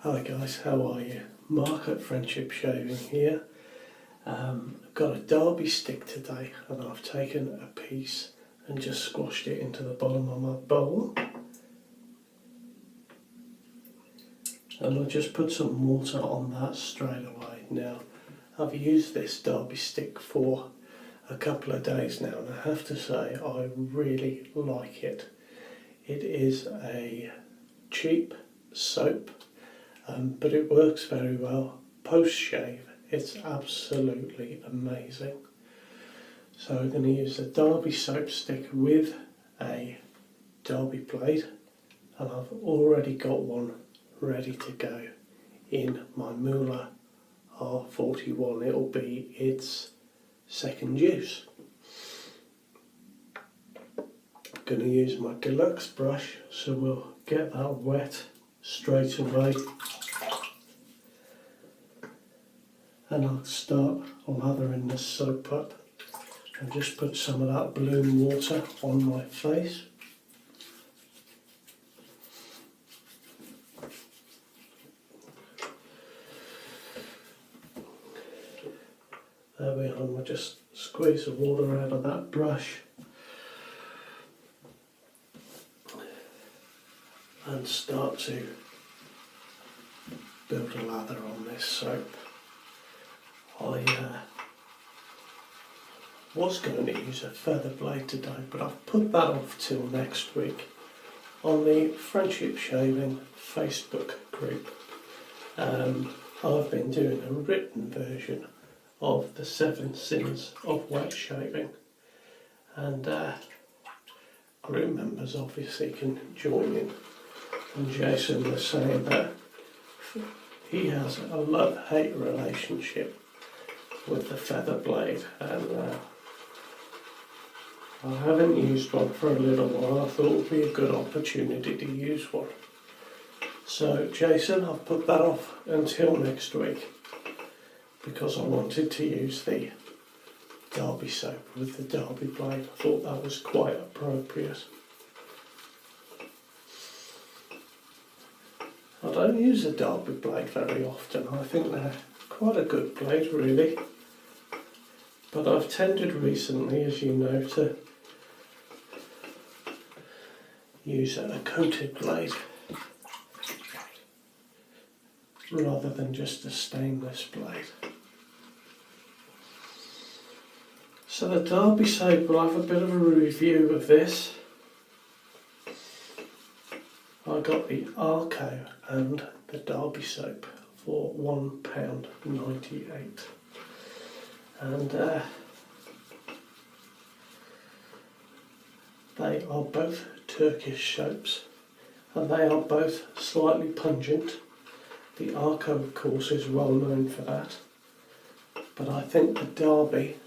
Hi guys, how are you? Mark at Friendship Shaving here. I've got a Derby stick today and I've taken a piece and just squashed it into the bottom of my bowl. And I'll just put some water on that straight away. Now, I've used this Derby stick for a couple of days now and I have to say I really like it. It is a cheap soap. But it works very well. Post shave, it's absolutely amazing. So I'm going to use the Derby soap stick with a Derby blade, and I've already got one ready to go in my Muhle R41. It'll be its second use. I'm going to use my deluxe brush, so we'll get that wet straight away. And I'll start lathering this soap up and just put some of that bloom water on my face. There we are, I'll just squeeze the water out of that brush and start to build a lather on this soap. I was going to use a feather blade today, but I've put that off till next week. On the Friendship Shaving Facebook group, I've been doing a written version of the 7 sins of wet shaving, and group members obviously can join in. And Jason was saying that he has a love-hate relationship with the feather blade, and I haven't used one for a little while. I thought it would be a good opportunity to use one. So Jason, I've put that off until next week because I wanted to use the Derby soap with the Derby blade. I thought that was quite appropriate. I don't use the Derby blade very often. I think they're quite a good blade really. But I've tended recently, as you know, to use a coated blade rather than just a stainless blade. So the Derby soap, will have a bit of a review of this. I got the Arko and the Derby soap for £1.98. And they are both Turkish soaps and they are both slightly pungent. The Arko, of course, is well known for that, but I think the Derby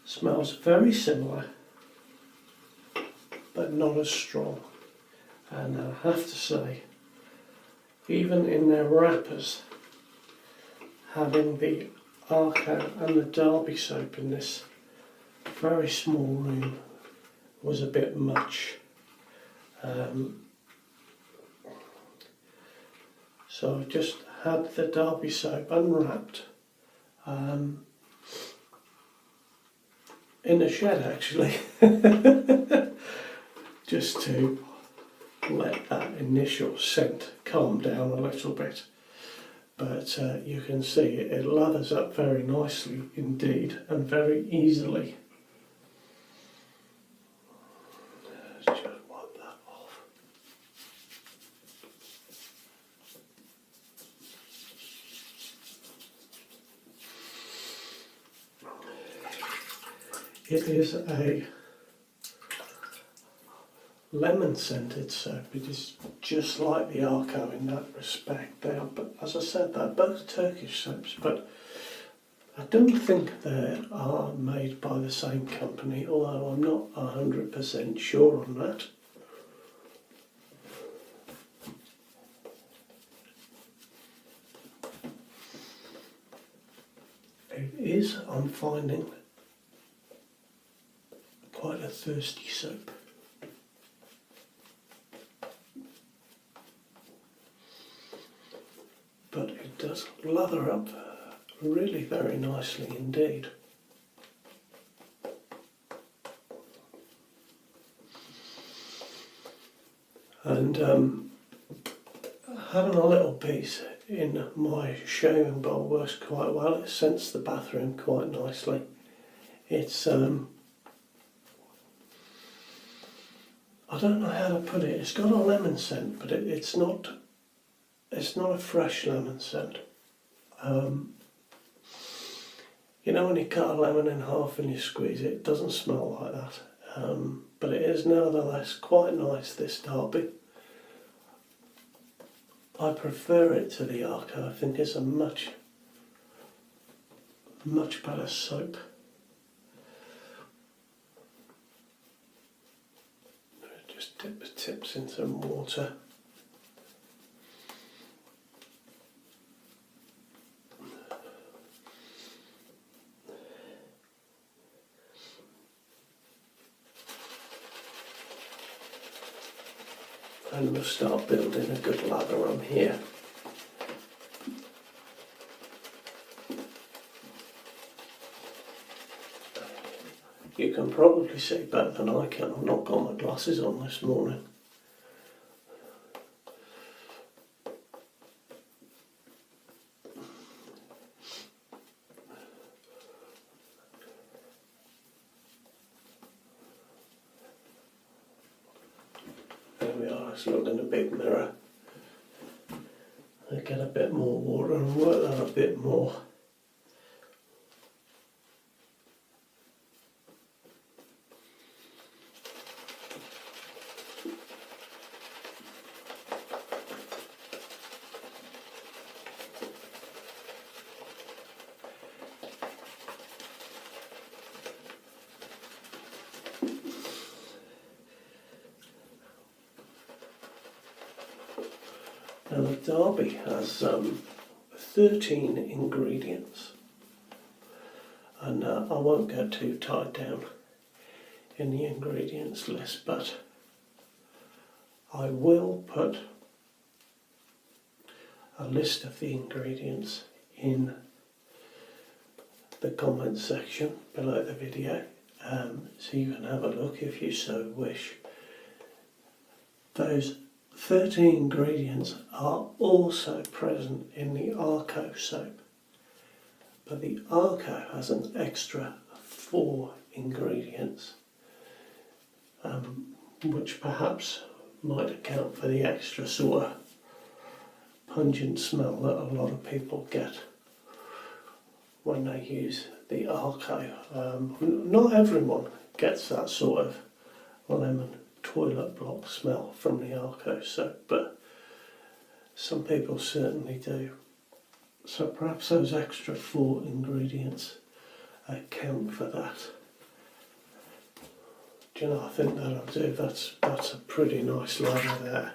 smells very similar but not as strong. And I have to say, even in their wrappers, having the Arko and the Derby soap in this very small room was a bit much. So I just had the Derby soap unwrapped in the shed actually, just to let that initial scent calm down a little bit. But you can see it lathers up very nicely indeed and very easily. Let's just wipe that off. It is a lemon scented soap. It is just like the Arko in that respect. They are, but as I said, they're both Turkish soaps, but I don't think they are made by the same company, although I'm not 100% sure on that. It is, I'm finding, quite a thirsty soap. does lather up really very nicely indeed. And having a little piece in my shaving bowl works quite well. It scents the bathroom quite nicely. It's I don't know how to put it. It's got a lemon scent, but it's not a fresh lemon scent. You know when you cut a lemon in half and you squeeze it, it doesn't smell like that. But it is nevertheless quite nice, this Derby. I prefer it to the Arko. I think it's a much better soap. Just dip the tips in some water. And we'll start building a good lather on here. You can probably see better than I can. I've not got my glasses on this morning. There we are, let's look in a big mirror. I get a bit more water and work that a bit more. Now the Derby has 13 ingredients, and I won't get too tied down in the ingredients list, but I will put a list of the ingredients in the comment section below the video, so you can have a look if you so wish. Those 13 ingredients are also present in the Arko soap, but the Arko has an extra 4 ingredients, which perhaps might account for the extra sort of pungent smell that a lot of people get when they use the Arko. Not everyone gets that sort of lemon toilet block smell from the Arko soap, but some people certainly do. So perhaps those extra 4 ingredients account for that. Do you know, I think that'll do. That's a pretty nice lather there.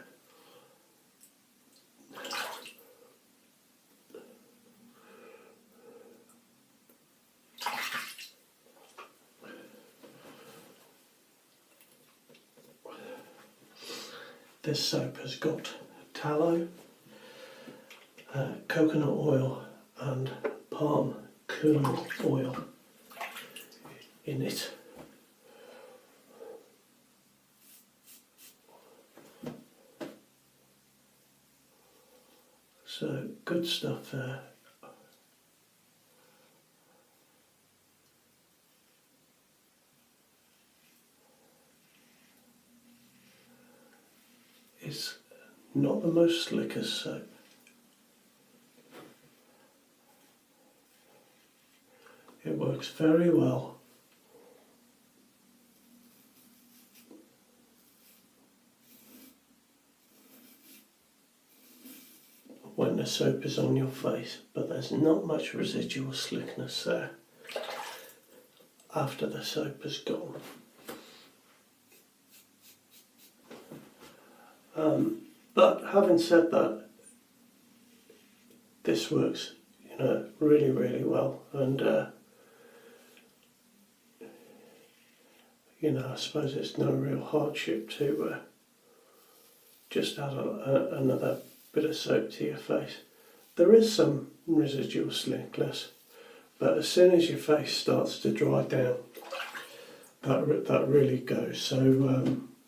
This soap has got tallow, coconut oil and palm kernel oil in it. So good stuff there. It's not the most slickest soap. It works very well. When the soap is on your face, but there's not much residual slickness there after the soap is gone. But having said that, this works, you know, really, really well, and you know, I suppose it's no real hardship to just add another bit of soap to your face. there is some residual slickness, but as soon as your face starts to dry down, that really goes. So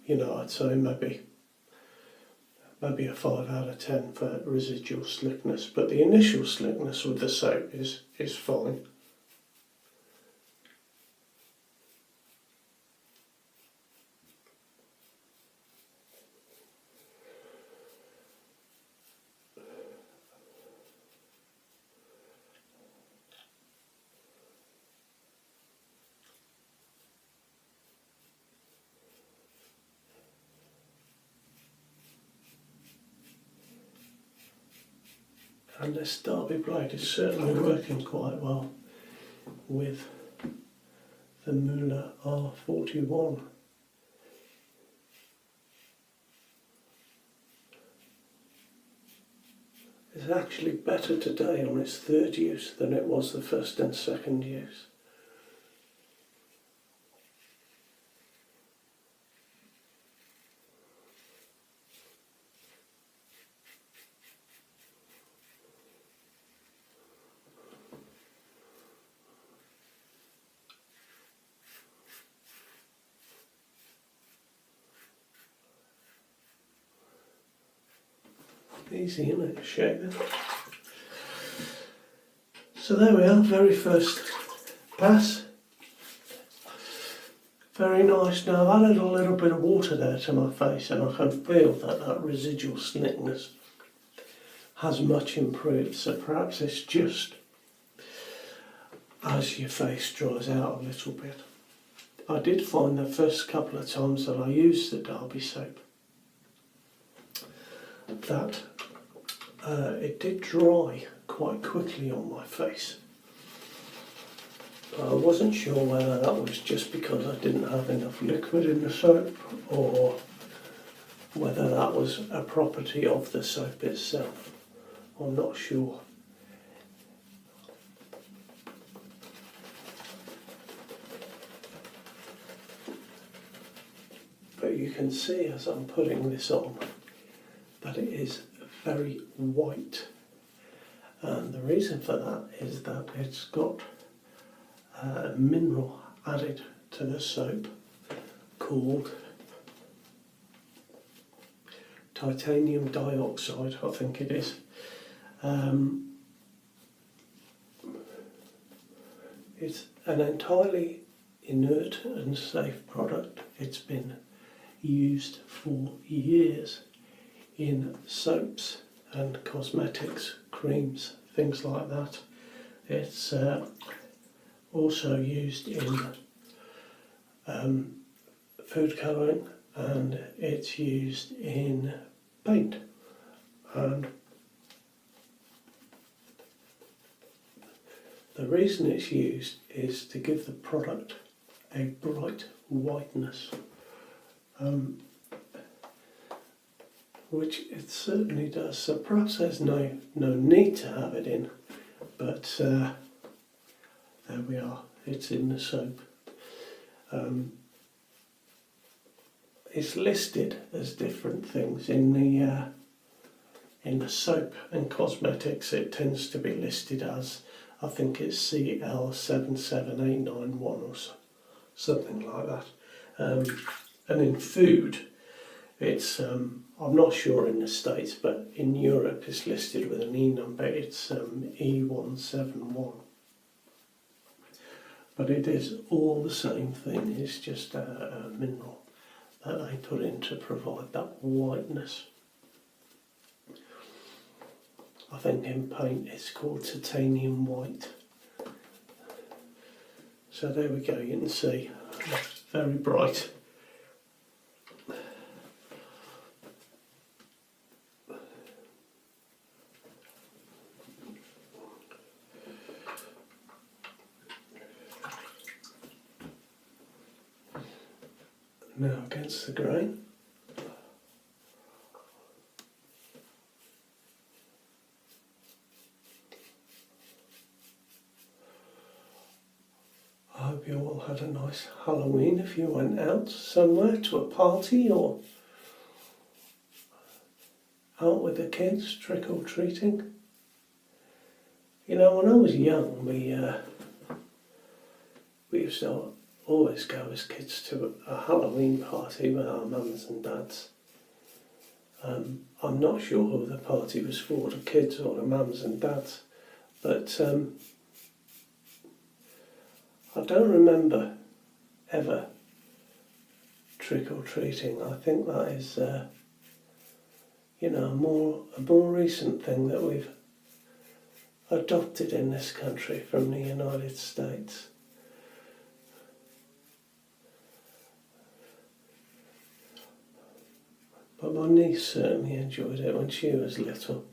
you know, I'd say maybe a 5 out of 10 for residual slickness, but the initial slickness with the soap is fine. And this Derby blade is certainly working quite well with the Muhle R41. It's actually better today on its third use than it was the first and second use. Easy, isn't it, shaving? So there we are, very first pass. Very nice. Now I've added a little bit of water there to my face, and I can feel that residual slickness has much improved. So perhaps it's just as your face dries out a little bit. I did find the first couple of times that I used the Derby soap that it did dry quite quickly on my face. I wasn't sure whether that was just because I didn't have enough liquid in the soap, or whether that was a property of the soap itself. I'm not sure. But you can see as I'm putting this on that it is very white, and the reason for that is that it's got a mineral added to the soap called titanium dioxide, I think it is. It's an entirely inert and safe product. It's been used for years in soaps and cosmetics, creams, things like that. It's also used in food colouring, and it's used in paint. And the reason it's used is to give the product a bright whiteness, which it certainly does. So perhaps there's no need to have it in, but there we are, it's in the soap. It's listed as different things in the soap and cosmetics. It tends to be listed as, I think it's CL77891 or something like that. And in food, it's I'm not sure in the States, but in Europe it's listed with an E number. It's E171. But it is all the same thing. It's just a mineral that they put in to provide that whiteness. I think in paint it's called titanium white. So there we go, you can see, it's very bright. Now against the grain. I hope you all had a nice Halloween if you went out somewhere to a party or out with the kids trick or treating. You know, when I was young, we used to always go as kids to a Halloween party with our mums and dads. I'm not sure who the party was for, the kids or the mums and dads, but I don't remember ever trick-or-treating. I think that is, you know, a more recent thing that we've adopted in this country from the United States. But my niece certainly enjoyed it when she was little.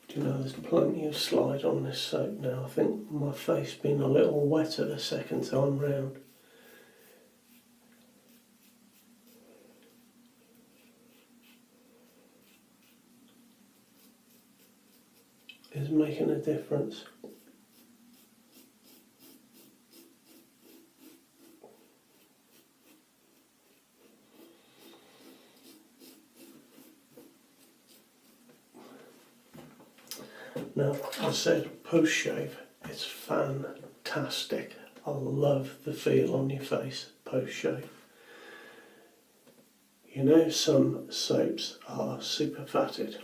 Do you know, there's plenty of slide on this soap now. I think my face been a little wetter the second time round. Is making a difference. Now, as I said, post-shave, it's fantastic. I love the feel on your face post-shave. You know, some soaps are super fatted.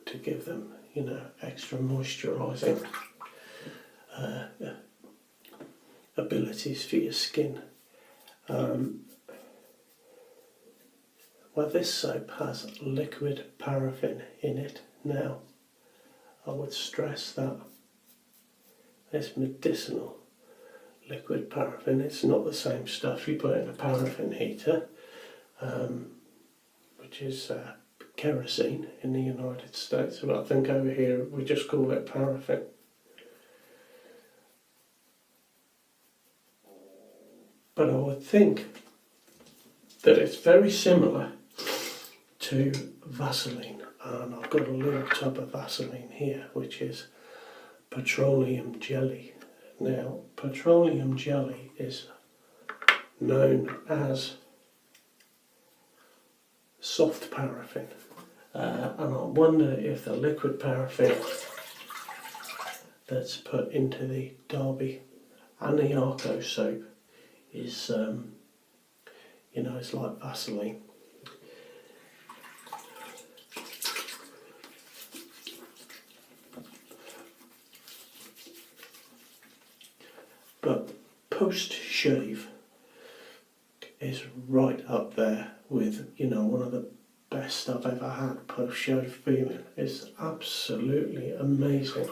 To give them, you know, extra moisturising abilities for your skin. Well, this soap has liquid paraffin in it. Now, I would stress that it's medicinal liquid paraffin. It's not the same stuff you put in a paraffin heater, which is kerosene in the United States. But I think over here we just call it paraffin. But I would think that it's very similar to Vaseline, and I've got a little tub of Vaseline here, which is petroleum jelly. Now, petroleum jelly is known as soft paraffin, and I wonder if the liquid paraffin that's put into the Derby and the Arko soap is, you know, it's like Vaseline. But post-shave is right up there with, you know, one of the best I've ever had post-shave feeling. It's absolutely amazing.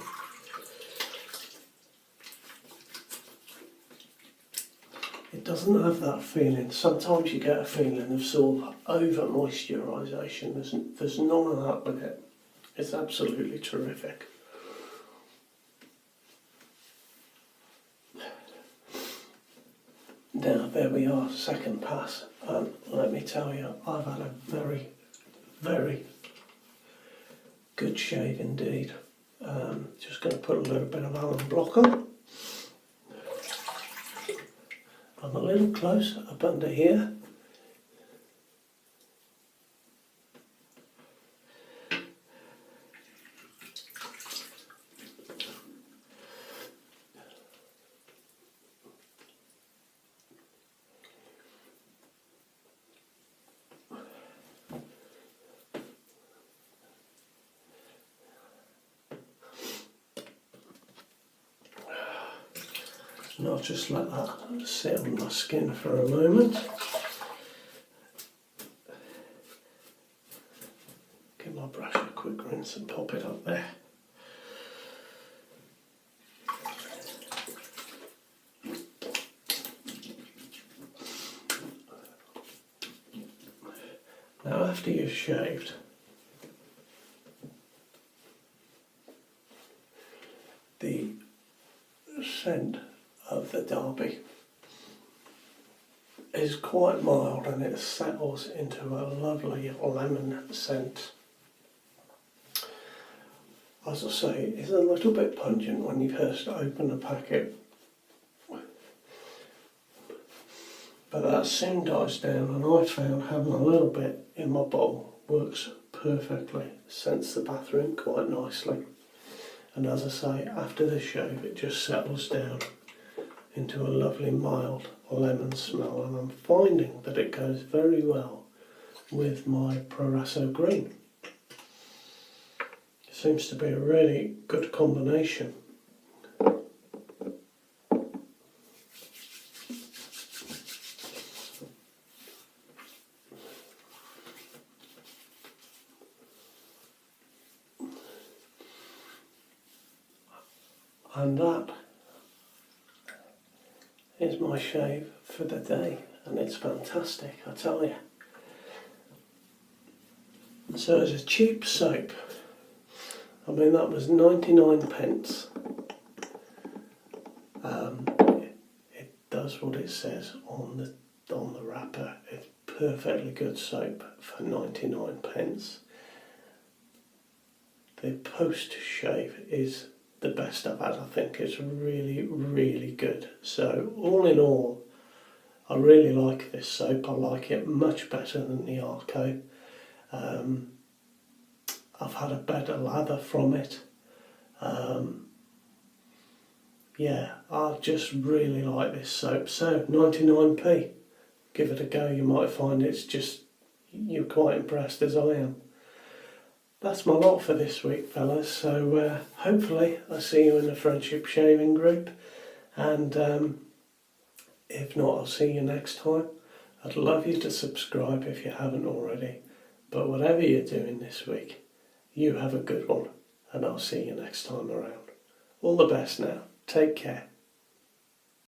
It doesn't have that feeling. Sometimes you get a feeling of sort of over moisturisation. There's none of that with it. It's absolutely terrific. Now, there we are, second pass, and let me tell you, I've had a very, very good shave indeed. Just going to put a little bit of alum block on. I'm a little close up under here. And I'll just let that sit on my skin for a moment. Give my brush a quick rinse and pop it up there. Now after you've shaved, the scent of the Derby is quite mild and it settles into a lovely lemon scent. As I say, it's a little bit pungent when you first open the packet, but that soon dies down, and I found having a little bit in my bowl works perfectly. Scents the bathroom quite nicely, and as I say, after the shave it just settles down into a lovely mild lemon smell, and I'm finding that it goes very well with my Proraso Green. It seems to be a really good combination. And that is my shave for the day, and it's fantastic, I tell you. So it's a cheap soap. I mean, that was 99p. It does what it says on the wrapper. It's perfectly good soap for 99p. The post shave is the best I've had, I think. It's really, really good. So all in all, I really like this soap. I like it much better than the Arko. I've had a better lather from it. Yeah, I just really like this soap. So 99p, give it a go. You might find it's just, you're quite impressed as I am. That's my lot for this week, fellas. So hopefully I'll see you in the friendship shaving group, and if not, I'll see you next time. I'd love you to subscribe if you haven't already, but whatever you're doing this week, you have a good one, and I'll see you next time around. All the best now. Take care.